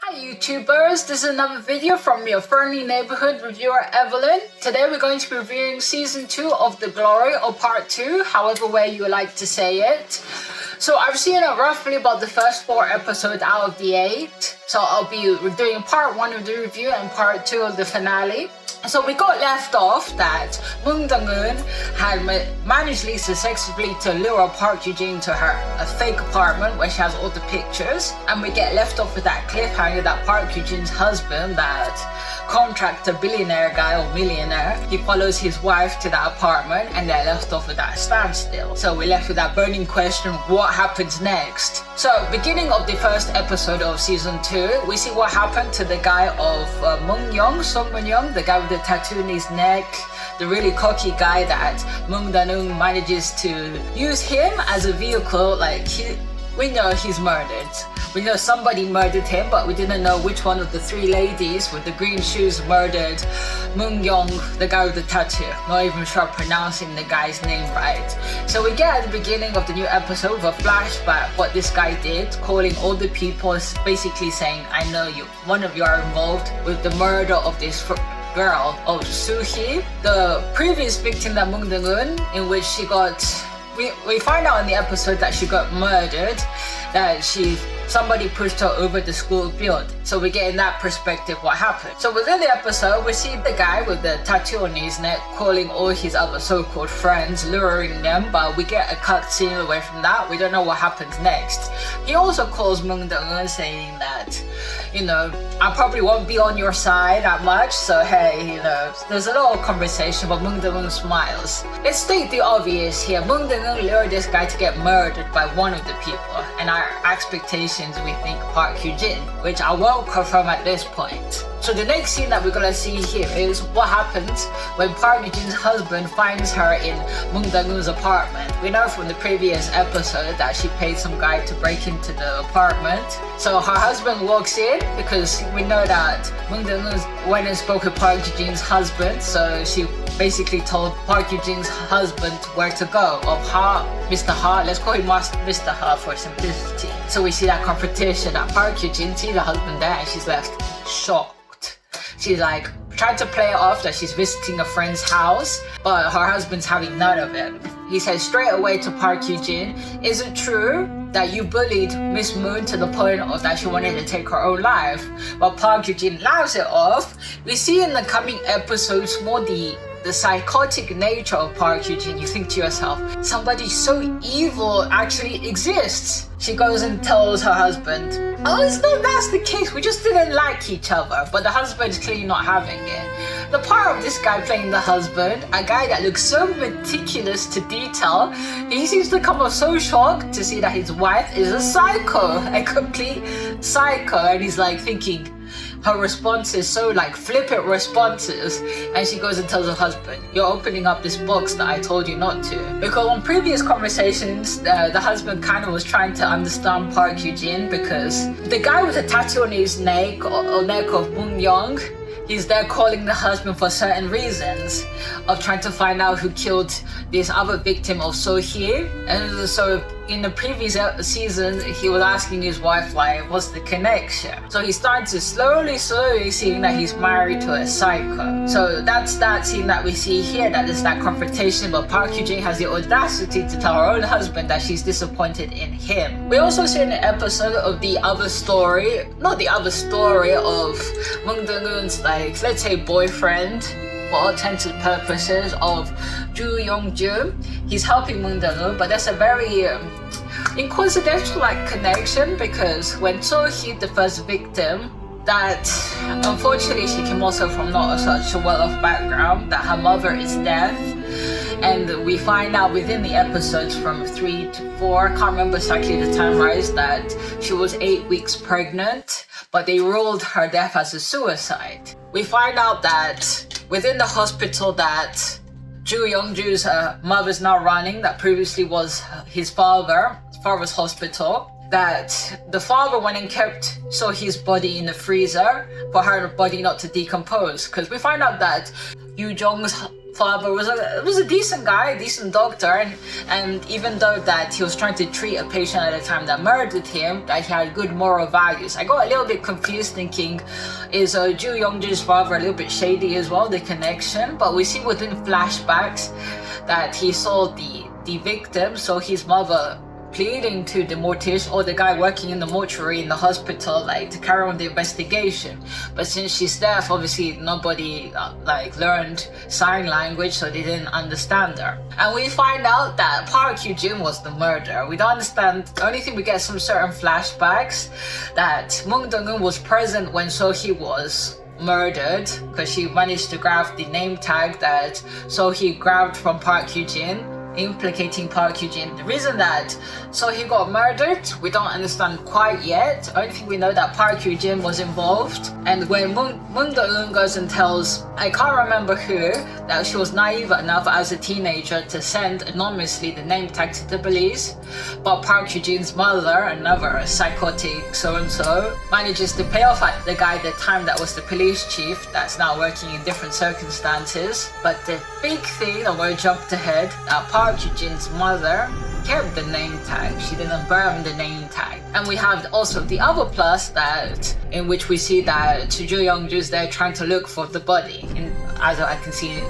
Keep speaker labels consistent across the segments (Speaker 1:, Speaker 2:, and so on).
Speaker 1: Hi YouTubers, this is another video from your friendly neighborhood reviewer Evelyn. Today we're going to be reviewing season 2 of The Glory, or part 2, however way you like to say it. So I've seen roughly about the first 4 episodes out of the 8. So I'll be doing part 1 of the review and part 2 of the finale. So we got left off that Moon Dong-eun had managed successfully to lure Park Eugene to her fake apartment where she has all the pictures, and we get left off with that cliffhanger that Park Eugene's husband, that contractor billionaire guy or millionaire, he follows his wife to that apartment, and they're left off with that standstill. So we're left with that burning question, what happens next? So beginning of the first episode of season 2, we see what happened to the guy of Song Moon-young, the guy with the tattoo in his neck, the really cocky guy that Moon Dong-eun manages to use him as a vehicle. We know he's murdered. We know somebody murdered him, but we didn't know which one of the 3 ladies with the green shoes murdered Moon-young, the guy with the tattoo. Not even sure pronouncing the guy's name right. So we get at the beginning of the new episode a flashback what this guy did, calling all the people, basically saying, I know you, one of you are involved with the murder of this girl of Soo-hee, the previous victim that Moon Dong-eun, in which she got, we find out in the episode that she got murdered, that somebody pushed her over the school building. So we get in that perspective what happened. So within the episode, we see the guy with the tattoo on his neck calling all his other so-called friends, luring them, but we get a cut scene away from that. We don't know what happens next. He also calls Moon Dong-eun saying that, I probably won't be on your side that much, so hey, there's a lot of conversation, but Moon Dong-eun smiles. Let's state the obvious here. Moon Dong-eun lured this guy to get murdered by one of the people, and our expectations, we think Park Eugene, which I won't confirm at this point. So the next scene that we're gonna see here is what happens when Park Eugene's husband finds her in Moon Dong-eun's apartment. We know from the previous episode that she paid some guy to break into the apartment. So her husband walks in because we know that Moon Dong-eun went and spoke with Park Eugene's husband. So she basically told Park Eugene's husband where to go, of Mr. Ha, let's call him Mr. Ha for simplicity. So we see that confrontation that Park Eugene sees the husband there, and she's left shocked. She's trying to play it off that she's visiting a friend's house, but her husband's having none of it. He says straight away to Park Eugene, is it true that you bullied Miss Moon to the point of that she wanted to take her own life? But Park Eugene laughs it off. We see in the coming episodes more the psychotic nature of Park Eugene. You think to yourself, somebody so evil actually exists. She goes and tells her husband, oh, it's not that's the case, we just didn't like each other. But the husband's clearly not having it. The part of this guy playing the husband, a guy that looks so meticulous to detail, he seems to come off so shocked to see that his wife is a psycho, a complete psycho, and he's thinking, her responses, so flippant responses, and she goes and tells her husband, you're opening up this box that I told you not to. Because on previous conversations, the husband kind of was trying to understand Park Eugene, because the guy with a tattoo on his neck, or neck of Moon-young, he's there calling the husband for certain reasons of trying to find out who killed this other victim of Soo-hee. And so in the previous season, he was asking his wife, what's the connection? So he starts to slowly seeing that he's married to a psycho. So that's that scene that we see here, that is that confrontation, but Park Eugene has the audacity to tell her own husband that she's disappointed in him. We also see an episode of the other story, not the other story of Moon Dong-eun's, let's say boyfriend, for all intents and purposes, of Joo Young-joo. He's helping Moon Dong-eun, but there's a very incoincidental connection, because when Soo-hee, the first victim, that unfortunately she came also from not such a well-off background, that her mother is deaf, and we find out within the episodes from 3 to 4, I can't remember exactly the time rise, that she was 8 weeks pregnant, but they ruled her death as a suicide. We find out that within the hospital that Joo Young-joo's mother's now running, that previously was his father's hospital, that the father went and kept Sohee's body in the freezer for her body not to decompose. Because we find out that Yoo Jong's father was a decent guy, a decent doctor, and even though that he was trying to treat a patient at a time that murdered him, that he had good moral values. I got a little bit confused thinking, is Joo Young-ju's father a little bit shady as well, the connection? But we see within flashbacks that he saw the victim, so his mother, pleading to the mortician or the guy working in the mortuary in the hospital, like, to carry on the investigation. But since she's deaf, obviously nobody learned sign language, so they didn't understand her. And we find out that Park Hyojin was the murderer. We don't understand. The only thing we get some certain flashbacks that Moon Dong-eun was present when Sohee was murdered, because she managed to grab the name tag that Sohee grabbed from Park Hyojin, implicating Park Hyojin. The reason that Sohee got murdered, we don't understand quite yet. Only thing we know that Park Hyojin was involved. And when Moon Dong-eun goes and tells, I can't remember who, that she was naive enough as a teenager to send anonymously the name tag to the police, but Park Hyojin's mother, another psychotic so-and-so, manages to pay off at the guy at the time that was the police chief that's now working in different circumstances. But the big thing, I'm going to jump ahead, that Park Hyojin's mother kept the name tag. She didn't burn the name tag. And we have also the other plus that in which we see that Joo Young-ju is there trying to look for the body, as I can see,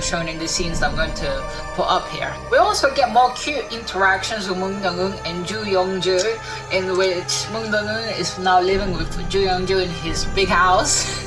Speaker 1: shown in the scenes that I'm going to put up here. We also get more cute interactions with Moon Dong-eun and Joo Young-ju, in which Moon Dong-eun is now living with Joo Young-ju in his big house.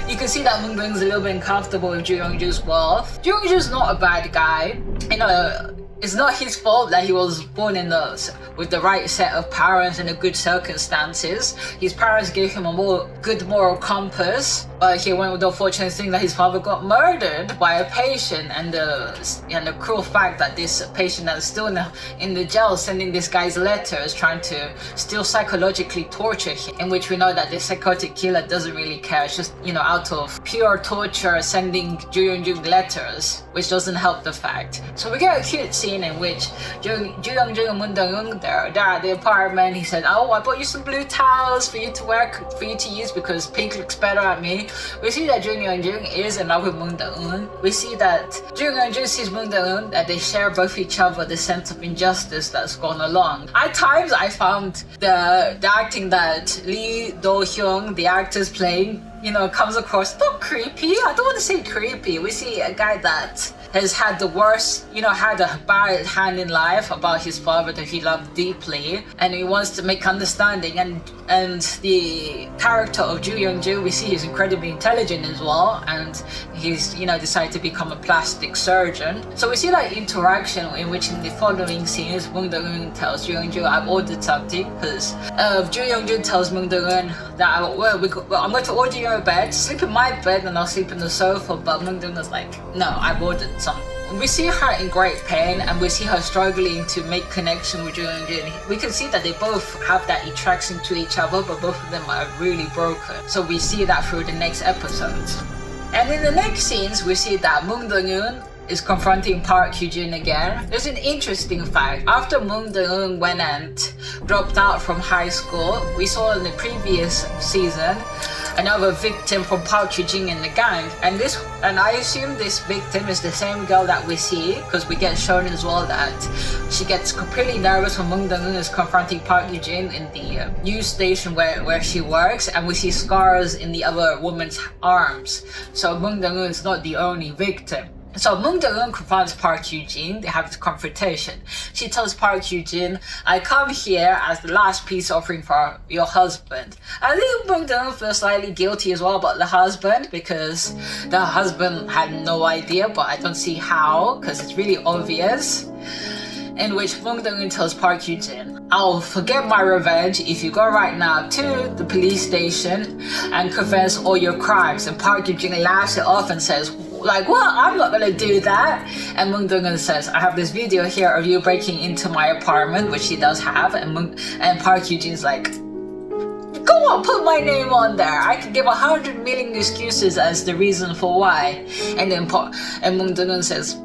Speaker 1: You can see that Moon Dong-eun is a little bit uncomfortable with Joo Young-ju's wealth. Joo Young-ju is not a bad guy. It's not his fault that he was born with the right set of parents and the good circumstances. His parents gave him a good moral compass, but he went with the unfortunate thing that his father got murdered by a patient, and the cruel fact that this patient that's still in the jail sending this guy's letters, trying to still psychologically torture him, in which we know that the psychotic killer doesn't really care. It's just, out of pure torture sending Joo Young-ju letters, which doesn't help the fact. So we get a cute scene in which Joo Young-ju and Moon Dong-eun, they're at the apartment. He said, oh, I bought you some blue towels for you to use because pink looks better at me. We see that Joo Young-ju is in love with Moon Dong-eun. We see that Joo Young-ju sees Moon Dong-eun, that they share both each other the sense of injustice that's gone along. At times I found the acting that Lee Do-hyung, the actor's playing, comes across not creepy. I don't want to say creepy. We see a guy that has had the worst, had a bad hand in life about his father that he loved deeply, and he wants to make understanding. And the character of Joo Young-ju, we see he's incredibly intelligent as well, and he's decided to become a plastic surgeon. So we see that interaction in which in the following scenes, Moon Dong-eun tells Joo Young-ju, I've ordered something, because Joo Young-ju tells Moon Dong-eun that I'm going to order you a bed, sleep in my bed and I'll sleep in the sofa. But Moon Dong-eun's like, no, I've ordered something. We see her in great pain, and we see her struggling to make connection with Joo Young-ju. We can see that they both have that attraction to each other, but both of them are really broken. So we see that through the next episodes. And in the next scenes, we see that Moon Dong-eun is confronting Park Hyojin again. There's an interesting fact. After Moon Dong-eun went and dropped out from high school, we saw in the previous season another victim from Park Hyojin in the gang, and I assume this victim is the same girl that we see, because we get shown as well that she gets completely nervous when Moon Dong-eun is confronting Park Hyojin in the news station where she works, and we see scars in the other woman's arms. So Moon Dong-eun is not the only victim. So Moon Dong-eun confronts Park Hyojin. They have this confrontation. She tells Park Hyojin, I come here as the last peace offering for your husband. I think Moon Dong-eun feels slightly guilty as well about the husband, because the husband had no idea, but I don't see how, because it's really obvious. In which Moon Dong-eun tells Park Hyojin, I'll forget my revenge if you go right now to the police station and confess all your crimes. And Park Hyojin laughs it off and says, like, what? I'm not gonna do that. And Moon Dong-eun says, I have this video here of you breaking into my apartment, which she does have. And Park Hyojin's like, go on, put my name on there. I can give 100 million excuses as the reason for why. And Moon Dong-eun says,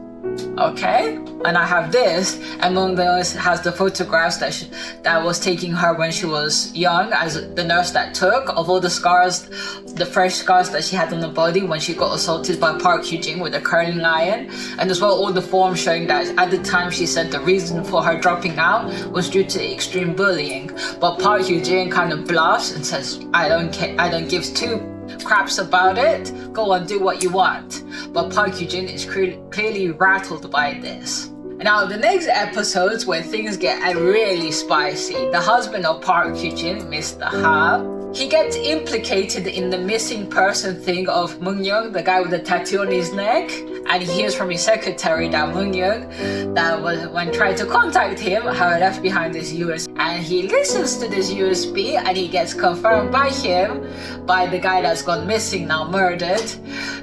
Speaker 1: Okay, and I have this. Among those has the photographs that was taking her when she was young, as the nurse that took of all the scars, the fresh scars that she had on the body when she got assaulted by Park Hyojin with a curling iron, and as well all the forms showing that at the time she said the reason for her dropping out was due to extreme bullying. But Park Hyojin kind of bluffs and says, I don't give two craps about it, go and do what you want. But Park Hyojin is clearly rattled by this. Now, the next episodes where things get really spicy, the husband of Park Hyojin, Mr. Ha, he gets implicated in the missing person thing of Moon Young, the guy with the tattoo on his neck, and he hears from his secretary that Moon Young, that was when trying to contact him, had left behind this USB, and he listens to this USB, and he gets confirmed by him, by the guy that's gone missing now, murdered,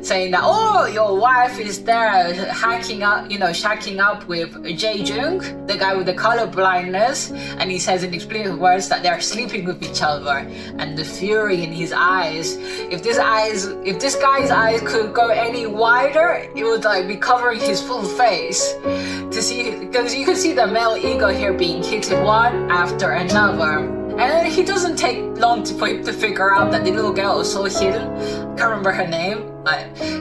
Speaker 1: saying that, oh, your wife is there shacking up with Jae-jung, the guy with the color blindness, and he says in explicit words that they're sleeping with each other. And the fury in his eyes, if this guy's eyes could go any wider, it would like be covering his full face to see, because you can see the male ego here being hit one after another. And it doesn't take long for him to figure out that the little girl, So-hil, can't remember her name,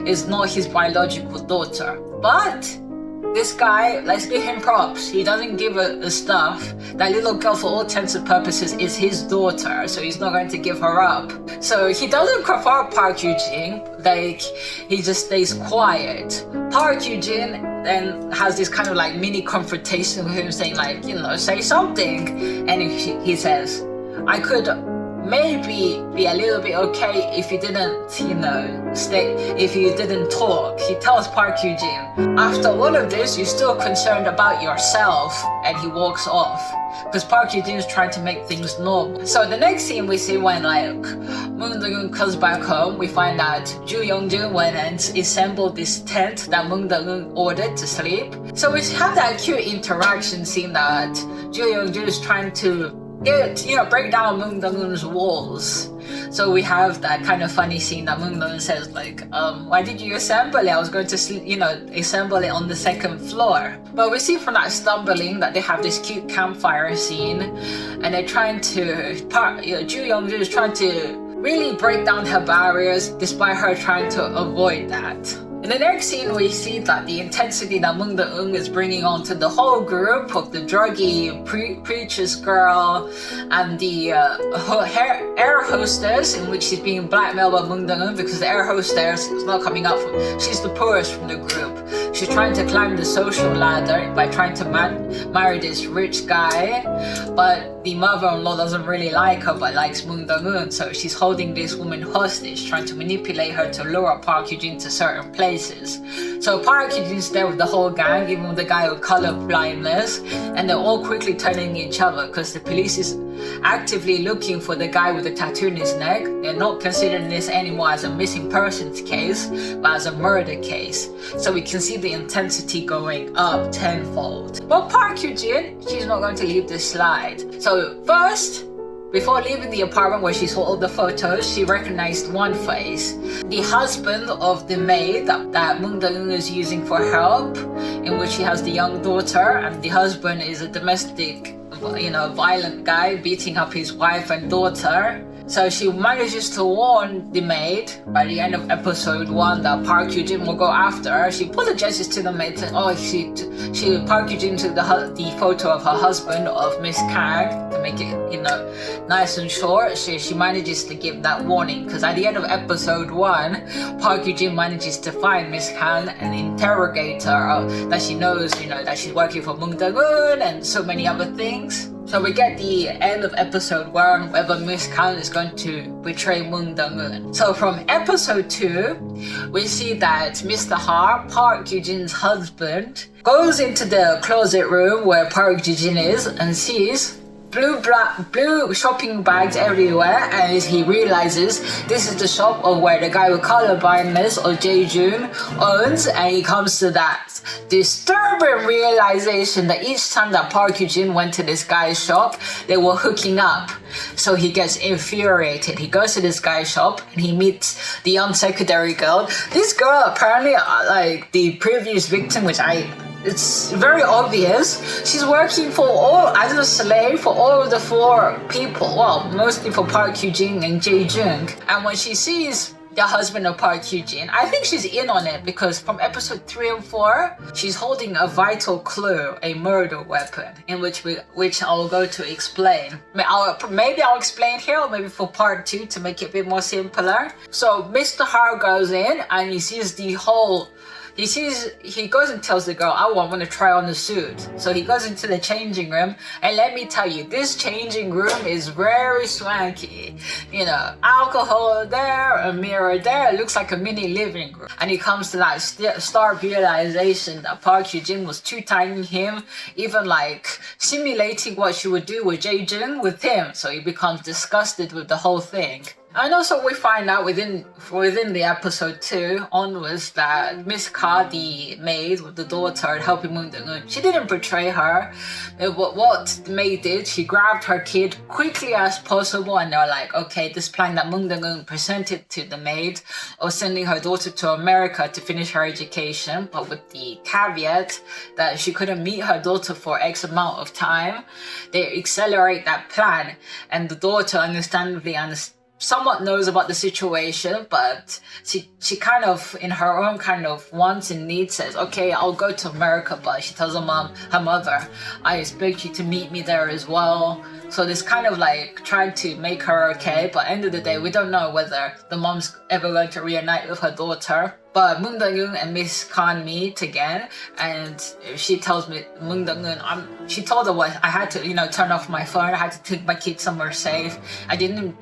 Speaker 1: is not his biological daughter. But this guy, let's give him props. He doesn't give a stuff. That little girl, for all intents and purposes, is his daughter, so he's not going to give her up. So he doesn't confront Park Hyojin, like, he just stays quiet. Park Hyojin then has this kind of like mini confrontation with him, saying like, say something. And he says, I could maybe be a little bit okay if you didn't, if you didn't talk. He tells Park Hyojin, after all of this, you're still concerned about yourself, and he walks off. Because Park Hyojin is trying to make things normal. So the next scene we see when Moon Dong-eun comes back home, we find that Ju Young-jun went and assembled this tent that Moon Dong-eun ordered to sleep. So we have that cute interaction scene that Ju Young-jun is trying to break down Moon Dong-eun's walls. So we have that kind of funny scene that Moon Dong-eun says like, why did you assemble it? I was going to assemble it on the second floor. But we see from that stumbling that they have this cute campfire scene, and they're trying to, Ju Young-jun is trying to really break down her barriers despite her trying to avoid that. In the next scene, we see that the intensity that Moon Dong-eun is bringing onto the whole group of the druggy preacher's girl and the air hostess, in which she's being blackmailed by Moon Dong-eun because the air hostess is not coming up she's the poorest from the group. She's trying to climb the social ladder by trying to marry this rich guy, but the mother-in-law doesn't really like her but likes Moon Dong-eun, so she's holding this woman hostage, trying to manipulate her to lure Park Hyojin to certain places. So Park Hyojin's there with the whole gang, even with the guy with color blindness, and they're all quickly turning each other because the police is actively looking for the guy with the tattoo in his neck. They're not considering this anymore as a missing persons case, but as a murder case. So we can see the intensity going up tenfold. But Park Hyojin, she's not going to leave this slide. So first, before leaving the apartment where she saw all the photos, she recognized one face. The husband of the maid that Moon Dong-eun is using for help, in which she has the young daughter, and the husband is a domestic, violent guy beating up his wife and daughter. So she manages to warn the maid by the end of episode 1 that Park Hyojin will go after her. She apologizes to the maid saying, Park Hyojin took the photo of her husband, of Miss Kang, to make it, nice and short. She manages to give that warning because at the end of episode 1, Park Hyojin manages to find Miss Kang and interrogate her that she knows, that she's working for Moon Dong-eun and so many other things. So we get the end of episode 1, whether Miss Kang is going to betray Moon Dong-eun. So from episode 2, we see that Mr. Ha, Park Hyojin's husband, goes into the closet room where Park Hyojin is and sees blue shopping bags everywhere, and he realizes this is the shop of where the guy with color blindness, or Jae-jung, owns, and he comes to that disturbing realization that each time that Park Hyojin went to this guy's shop, they were hooking up. So he gets infuriated. He goes to this guy's shop and he meets the young secondary girl. This girl apparently, like the previous victim, it's very obvious. She's working as a slave for all of the 4 people. Well, mostly for Park Hyujin and Jae Jung. And when she sees the husband of Park Hyujin, I think she's in on it because from episode 3 and 4, she's holding a vital clue, a murder weapon, in which I'll go to explain. Maybe I'll explain here, or maybe for part 2 to make it a bit more simpler. So Mr. Har goes in and he sees he goes and tells the girl, I want to try on the suit. So he goes into the changing room, and let me tell you, this changing room is very swanky. You know, alcohol there, a mirror there, it looks like a mini living room. And he comes to that stark realization that Park Hyujin was two-timing him, even like simulating what she would do with Jae Jung with him. So he becomes disgusted with the whole thing. And also we find out within the episode 2 onwards that Miss Ka, the maid with the daughter helping Moon Dong-eun, she didn't betray her. What the maid did, she grabbed her kid quickly as possible, and they were like, okay, this plan that Moon Dong-eun presented to the maid of sending her daughter to America to finish her education, but with the caveat that she couldn't meet her daughter for X amount of time, they accelerate that plan, and the daughter understandably somewhat knows about the situation, but she kind of, in her own kind of wants and needs, says, okay, I'll go to America, but she tells her mother, I expect you to meet me there as well. So this kind of like trying to make her okay, but end of the day, we don't know whether the mom's ever going to reunite with her daughter. But Moon Dong-eun and Miss Khan meet again, and she tells me, Moon Dong-eun, she told her what I had to, turn off my phone. I had to take my kid somewhere safe. I didn't,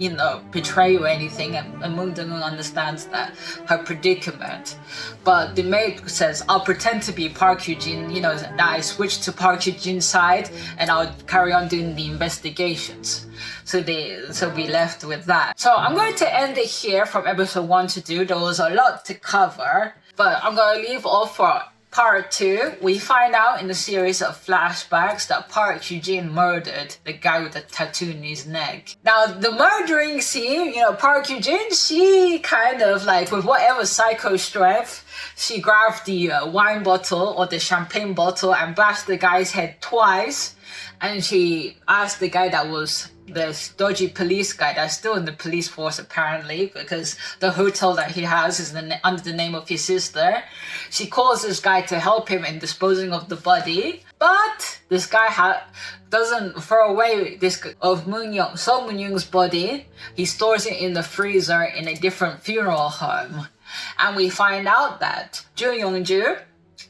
Speaker 1: betray you or anything. And Moon Dong-eun understands that her predicament. But the maid says, I'll pretend to be Park Hyujin, that I switched to Park Hyujin's side, and I'll carry on doing the investigations. So we left with that. So I'm going to end it here from episode 1 to 2. There was a lot to cover, but I'm going to leave off for part 2. We find out in the series of flashbacks that Park Hyujin murdered the guy with the tattoo in his neck. Now, the murdering scene, Park Hyujin, she kind of like, with whatever psycho strength, she grabbed the wine bottle or the champagne bottle and bashed the guy's head twice. And she asked the guy that was the dodgy police guy that's still in the police force apparently, because the hotel that he has is under the name of his sister. She calls this guy to help him in disposing of the body, but this guy doesn't throw away this of Seo Moon-young's body. He stores it in the freezer in a different funeral home. And we find out that Joo Young-ju,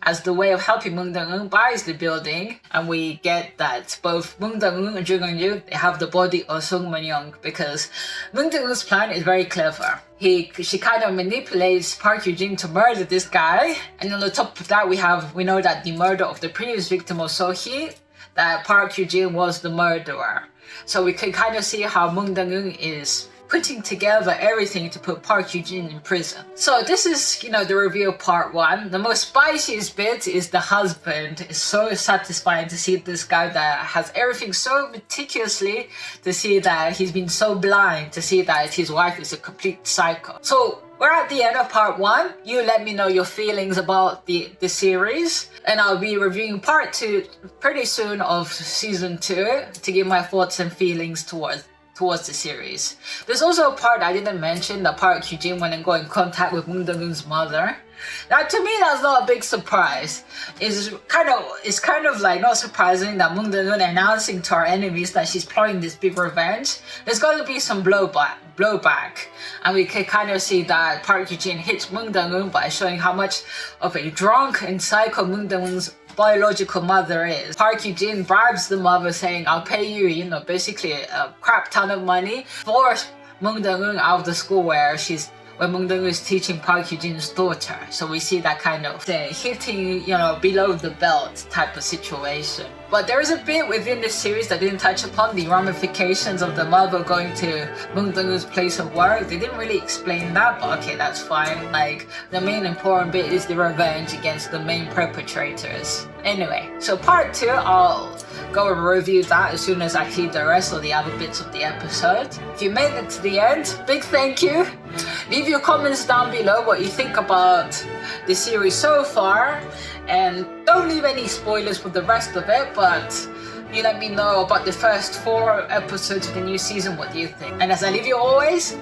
Speaker 1: as the way of helping Moon Dong-eun, buys the building, and we get that both Moon Dong-eun and Joo Young-ju, they have the body of Seo Moon-young, because Moon Dong-eun's plan is very clever. She kind of manipulates Park Hyujin to murder this guy, and on the top of that we know that the murder of the previous victim of So-hee, that Park Hyujin was the murderer. So we can kind of see how Moon Dong-eun is putting together everything to put Park Hyujin in prison. So this is, the review of part 1. The most spiciest bit is the husband. It's so satisfying to see this guy that has everything so meticulously, to see that he's been so blind, to see that his wife is a complete psycho. So we're at the end of part 1. You let me know your feelings about the series, and I'll be reviewing part 2 pretty soon of season 2 to give my thoughts and feelings towards the series. There's also a part I didn't mention, that Park Hyujin went and got in contact with Moon Dong-eun's mother. Now, to me, that's not a big surprise. It's kind of like not surprising that Moon Dong-eun announcing to our enemies that she's plotting this big revenge. There's going to be some blowback, and we can kind of see that Park Hyujin hits Moon Dong-eun by showing how much of a drunk and psycho Moon Dong-eun's biological mother is. Park Hyujin bribes the mother saying, I'll pay you, basically a crap ton of money, force Moon Dong-eun out of the school where when Meng Dongwoo is teaching Park Hyujin's daughter. So we see that kind of hitting, below the belt type of situation. But there is a bit within this series that didn't touch upon the ramifications of the mother going to Meng Dongwoo's place of work. They didn't really explain that, but okay, that's fine. Like, the main important bit is the revenge against the main perpetrators. Anyway, so part 2, I'll go and review that as soon as I see the rest of the other bits of the episode. If you made it to the end, big thank you. Leave your comments down below what you think about the series so far, and don't leave any spoilers for the rest of it, but you let me know about the first 4 episodes of the new season. What do you think? And as I leave you always,